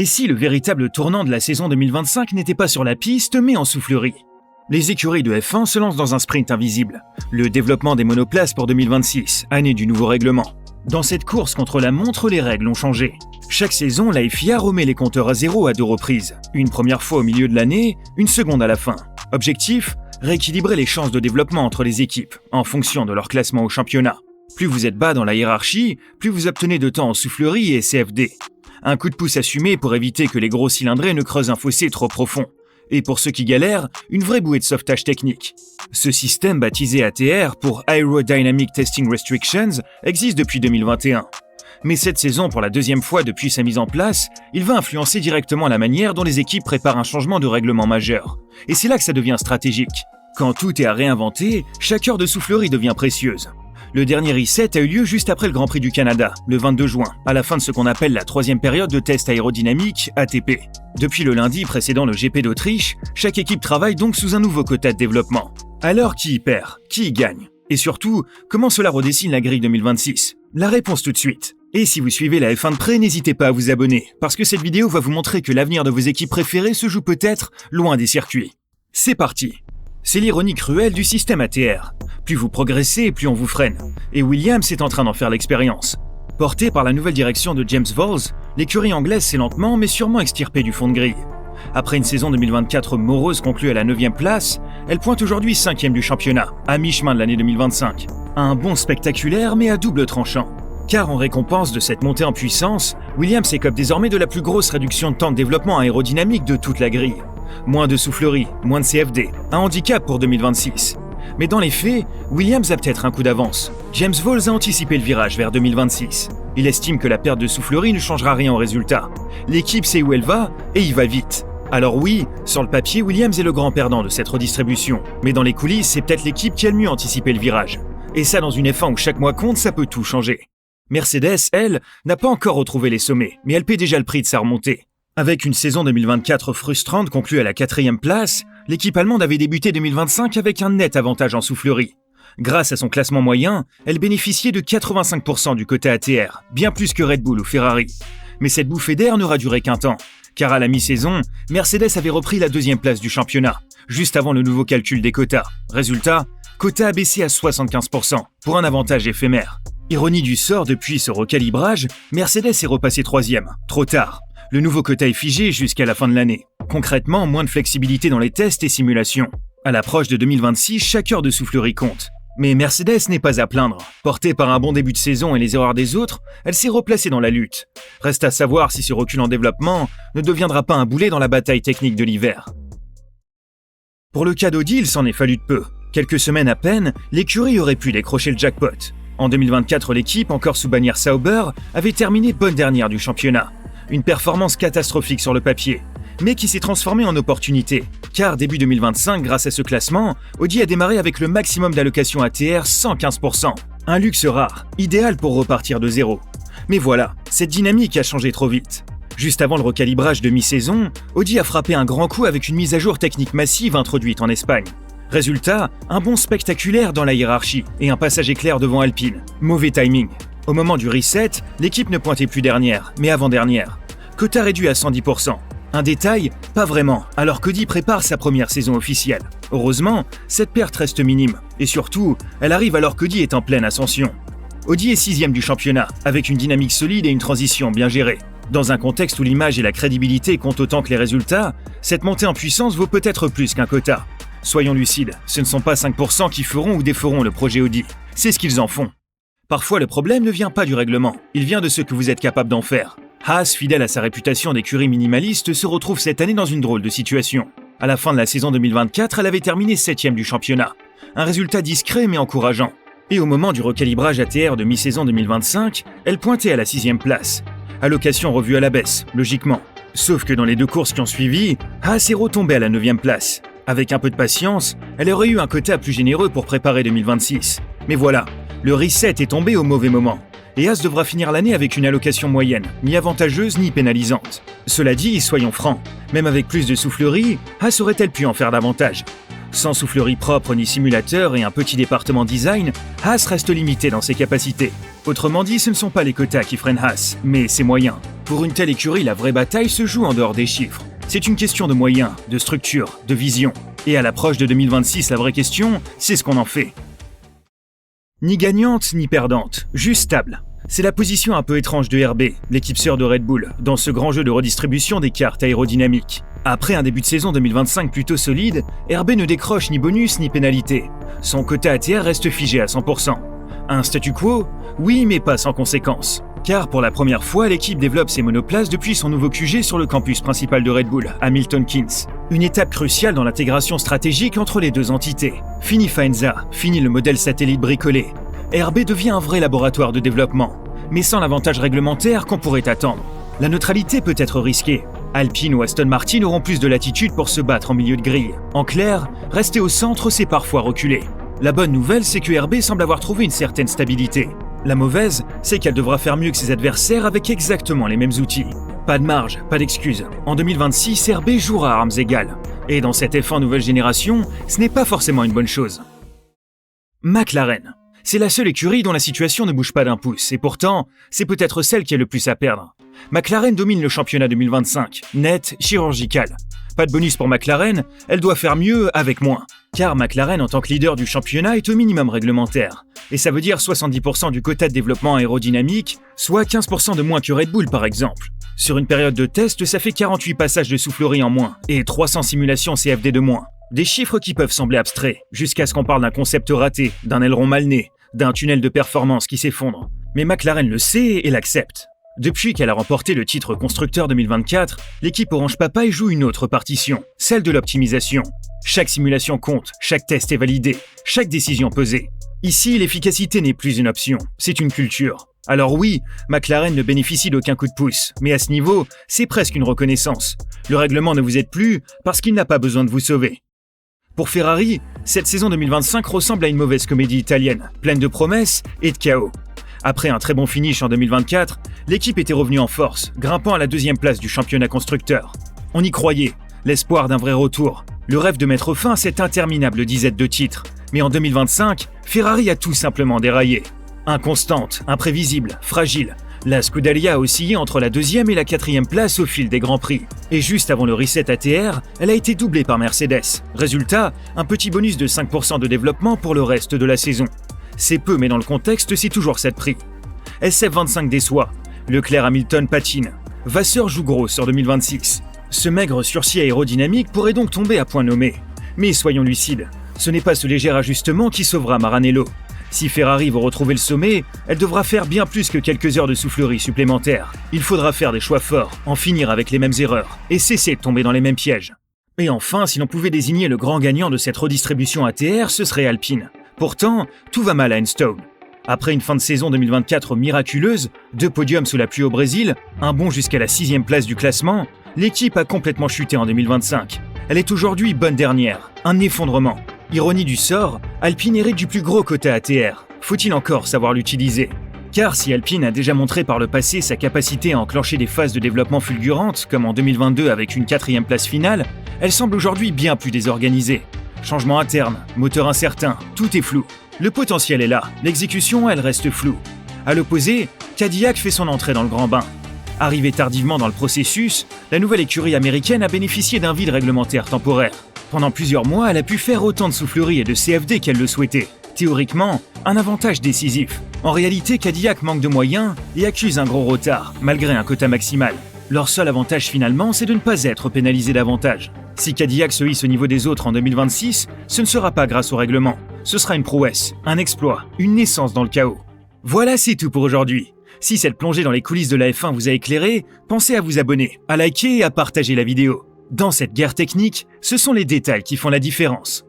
Et si le véritable tournant de la saison 2025 n'était pas sur la piste, mais en soufflerie? Les écuries de F1 se lancent dans un sprint invisible, le développement des monoplaces pour 2026, année du nouveau règlement. Dans cette course contre la montre, les règles ont changé. Chaque saison, la FIA remet les compteurs à zéro à 2 reprises. Une première fois au milieu de l'année, une seconde à la fin. Objectif, rééquilibrer les chances de développement entre les équipes, en fonction de leur classement au championnat. Plus vous êtes bas dans la hiérarchie, plus vous obtenez de temps en soufflerie et CFD. Un coup de pouce assumé pour éviter que les gros cylindrés ne creusent un fossé trop profond. Et pour ceux qui galèrent, une vraie bouée de sauvetage technique. Ce système, baptisé ATR pour Aerodynamic Testing Restrictions, existe depuis 2021. Mais cette saison, pour la deuxième fois depuis sa mise en place, il va influencer directement la manière dont les équipes préparent un changement de règlement majeur. Et c'est là que ça devient stratégique. Quand tout est à réinventer, chaque heure de soufflerie devient précieuse. Le dernier reset a eu lieu juste après le Grand Prix du Canada, le 22 juin, à la fin de ce qu'on appelle la 3e période de test aérodynamique, ATP. Depuis le lundi précédant le GP d'Autriche, chaque équipe travaille donc sous un nouveau quota de développement. Alors qui y perd? Qui y gagne? Et surtout, comment cela redessine la grille 2026? La réponse tout de suite. Et si vous suivez la F1 de près, n'hésitez pas à vous abonner, parce que cette vidéo va vous montrer que l'avenir de vos équipes préférées se joue peut-être loin des circuits. C'est parti! C'est l'ironie cruelle du système ATR. Plus vous progressez, plus on vous freine. Et Williams est en train d'en faire l'expérience. Portée par la nouvelle direction de James Vowles, l'écurie anglaise s'est lentement mais sûrement extirpée du fond de grille. Après une saison 2024 morose conclue à la 9e place, elle pointe aujourd'hui 5e du championnat, à mi-chemin de l'année 2025. Un bond spectaculaire mais à double tranchant. Car en récompense de cette montée en puissance, Williams écope désormais de la plus grosse réduction de temps de développement aérodynamique de toute la grille. Moins de soufflerie, moins de CFD, un handicap pour 2026. Mais dans les faits, Williams a peut-être un coup d'avance. James Vowles a anticipé le virage vers 2026. Il estime que la perte de soufflerie ne changera rien au résultat. L'équipe sait où elle va et y va vite. Alors oui, sur le papier, Williams est le grand perdant de cette redistribution. Mais dans les coulisses, c'est peut-être l'équipe qui a le mieux anticipé le virage. Et ça, dans une F1 où chaque mois compte, ça peut tout changer. Mercedes, elle, n'a pas encore retrouvé les sommets, mais elle paie déjà le prix de sa remontée. Avec une saison 2024 frustrante conclue à la 4e place, l'équipe allemande avait débuté 2025 avec un net avantage en soufflerie. Grâce à son classement moyen, elle bénéficiait de 85% du quota ATR, bien plus que Red Bull ou Ferrari. Mais cette bouffée d'air n'aura duré qu'un temps, car à la mi-saison, Mercedes avait repris la 2e place du championnat, juste avant le nouveau calcul des quotas. Résultat, quota a baissé à 75%, pour un avantage éphémère. Ironie du sort, depuis ce recalibrage, Mercedes est repassé 3e, trop tard. Le nouveau quota est figé jusqu'à la fin de l'année. Concrètement, moins de flexibilité dans les tests et simulations. À l'approche de 2026, chaque heure de soufflerie compte. Mais Mercedes n'est pas à plaindre. Portée par un bon début de saison et les erreurs des autres, elle s'est replacée dans la lutte. Reste à savoir si ce recul en développement ne deviendra pas un boulet dans la bataille technique de l'hiver. Pour le cas d'Audi, il s'en est fallu de peu. Quelques semaines à peine, l'écurie aurait pu décrocher le jackpot. En 2024, l'équipe, encore sous bannière Sauber, avait terminé bonne dernière du championnat. Une performance catastrophique sur le papier, mais qui s'est transformée en opportunité. Car début 2025, grâce à ce classement, Audi a démarré avec le maximum d'allocation ATR, 115%. Un luxe rare, idéal pour repartir de zéro. Mais voilà, cette dynamique a changé trop vite. Juste avant le recalibrage de mi-saison, Audi a frappé un grand coup avec une mise à jour technique massive introduite en Espagne. Résultat, un bond spectaculaire dans la hiérarchie et un passage éclair devant Alpine. Mauvais timing. Au moment du reset, l'équipe ne pointait plus dernière, mais avant-dernière. Quota réduit à 110%. Un détail? Pas vraiment, alors qu'Audi prépare sa première saison officielle. Heureusement, cette perte reste minime. Et surtout, elle arrive alors qu'Audi est en pleine ascension. Audi est 6e du championnat, avec une dynamique solide et une transition bien gérée. Dans un contexte où l'image et la crédibilité comptent autant que les résultats, cette montée en puissance vaut peut-être plus qu'un quota. Soyons lucides, ce ne sont pas 5% qui feront ou déferont le projet Audi. C'est ce qu'ils en font. Parfois, le problème ne vient pas du règlement, il vient de ce que vous êtes capable d'en faire. Haas, fidèle à sa réputation d'écurie minimaliste, se retrouve cette année dans une drôle de situation. À la fin de la saison 2024, elle avait terminé 7e du championnat. Un résultat discret mais encourageant. Et au moment du recalibrage ATR de mi-saison 2025, elle pointait à la 6e place. Allocation revue à la baisse, logiquement. Sauf que dans les 2 courses qui ont suivi, Haas est retombée à la 9e place. Avec un peu de patience, elle aurait eu un quota plus généreux pour préparer 2026. Mais voilà, le reset est tombé au mauvais moment. Et Haas devra finir l'année avec une allocation moyenne, ni avantageuse ni pénalisante. Cela dit, soyons francs, même avec plus de soufflerie, Haas aurait-elle pu en faire davantage? Sans soufflerie propre ni simulateur et un petit département design, Haas reste limité dans ses capacités. Autrement dit, ce ne sont pas les quotas qui freinent Haas, mais ses moyens. Pour une telle écurie, la vraie bataille se joue en dehors des chiffres. C'est une question de moyens, de structure, de vision. Et à l'approche de 2026, la vraie question, c'est ce qu'on en fait. Ni gagnante, ni perdante, juste stable. C'est la position un peu étrange de RB, l'équipe sœur de Red Bull, dans ce grand jeu de redistribution des cartes aérodynamiques. Après un début de saison 2025 plutôt solide, RB ne décroche ni bonus ni pénalité. Son quota ATR reste figé à 100%. Un statu quo? Oui, mais pas sans conséquences. Car pour la première fois, l'équipe développe ses monoplaces depuis son nouveau QG sur le campus principal de Red Bull, à Milton Keynes. Une étape cruciale dans l'intégration stratégique entre les deux entités. Fini Faenza, fini le modèle satellite bricolé. RB devient un vrai laboratoire de développement, mais sans l'avantage réglementaire qu'on pourrait attendre. La neutralité peut être risquée. Alpine ou Aston Martin auront plus de latitude pour se battre en milieu de grille. En clair, rester au centre, c'est parfois reculer. La bonne nouvelle, c'est que RB semble avoir trouvé une certaine stabilité. La mauvaise, c'est qu'elle devra faire mieux que ses adversaires avec exactement les mêmes outils. Pas de marge, pas d'excuses. En 2026, RB jouera à armes égales. Et dans cette F1 nouvelle génération, ce n'est pas forcément une bonne chose. McLaren. C'est la seule écurie dont la situation ne bouge pas d'un pouce, et pourtant, c'est peut-être celle qui a le plus à perdre. McLaren domine le championnat 2025, net, chirurgical. Pas de bonus pour McLaren, elle doit faire mieux avec moins. Car McLaren en tant que leader du championnat est au minimum réglementaire. Et ça veut dire 70% du quota de développement aérodynamique, soit 15% de moins que Red Bull par exemple. Sur une période de test, ça fait 48 passages de soufflerie en moins, et 300 simulations CFD de moins. Des chiffres qui peuvent sembler abstraits, jusqu'à ce qu'on parle d'un concept raté, d'un aileron mal né, d'un tunnel de performance qui s'effondre. Mais McLaren le sait et l'accepte. Depuis qu'elle a remporté le titre constructeur 2024, l'équipe Orange Papaye joue une autre partition, celle de l'optimisation. Chaque simulation compte, chaque test est validé, chaque décision pesée. Ici, l'efficacité n'est plus une option, c'est une culture. Alors oui, McLaren ne bénéficie d'aucun coup de pouce, mais à ce niveau, c'est presque une reconnaissance. Le règlement ne vous aide plus parce qu'il n'a pas besoin de vous sauver. Pour Ferrari, cette saison 2025 ressemble à une mauvaise comédie italienne, pleine de promesses et de chaos. Après un très bon finish en 2024, l'équipe était revenue en force, grimpant à la 2e place du championnat constructeur. On y croyait, l'espoir d'un vrai retour, le rêve de mettre fin à cette interminable disette de titres. Mais en 2025, Ferrari a tout simplement déraillé. Inconstante, imprévisible, fragile, la Scuderia a oscillé entre la 2e et la 4e place au fil des Grands Prix. Et juste avant le reset ATR, elle a été doublée par Mercedes. Résultat, un petit bonus de 5% de développement pour le reste de la saison. C'est peu, mais dans le contexte, c'est toujours ça de prix. SF25 déçoit. Leclerc Hamilton patine. Vasseur joue gros sur 2026. Ce maigre sursis aérodynamique pourrait donc tomber à point nommé. Mais soyons lucides, ce n'est pas ce léger ajustement qui sauvera Maranello. Si Ferrari veut retrouver le sommet, elle devra faire bien plus que quelques heures de soufflerie supplémentaires. Il faudra faire des choix forts, en finir avec les mêmes erreurs, et cesser de tomber dans les mêmes pièges. Et enfin, si l'on pouvait désigner le grand gagnant de cette redistribution ATR, ce serait Alpine. Pourtant, tout va mal à Enstone. Après une fin de saison 2024 miraculeuse, 2 podiums sous la pluie au Brésil, un bond jusqu'à la 6e place du classement, l'équipe a complètement chuté en 2025. Elle est aujourd'hui bonne dernière, un effondrement. Ironie du sort, Alpine hérite du plus gros quota ATR. Faut-il encore savoir l'utiliser? Car si Alpine a déjà montré par le passé sa capacité à enclencher des phases de développement fulgurantes, comme en 2022 avec une 4e place finale, elle semble aujourd'hui bien plus désorganisée. Changement interne, moteur incertain, tout est flou. Le potentiel est là, l'exécution, elle reste floue. À l'opposé, Cadillac fait son entrée dans le grand bain. Arrivée tardivement dans le processus, la nouvelle écurie américaine a bénéficié d'un vide réglementaire temporaire. Pendant plusieurs mois, elle a pu faire autant de soufflerie et de CFD qu'elle le souhaitait. Théoriquement, un avantage décisif. En réalité, Cadillac manque de moyens et accuse un gros retard, malgré un quota maximal. Leur seul avantage finalement, c'est de ne pas être pénalisé davantage. Si Cadillac se hisse au niveau des autres en 2026, ce ne sera pas grâce au règlement. Ce sera une prouesse, un exploit, une naissance dans le chaos. Voilà, c'est tout pour aujourd'hui. Si cette plongée dans les coulisses de la F1 vous a éclairé, pensez à vous abonner, à liker et à partager la vidéo. Dans cette guerre technique, ce sont les détails qui font la différence.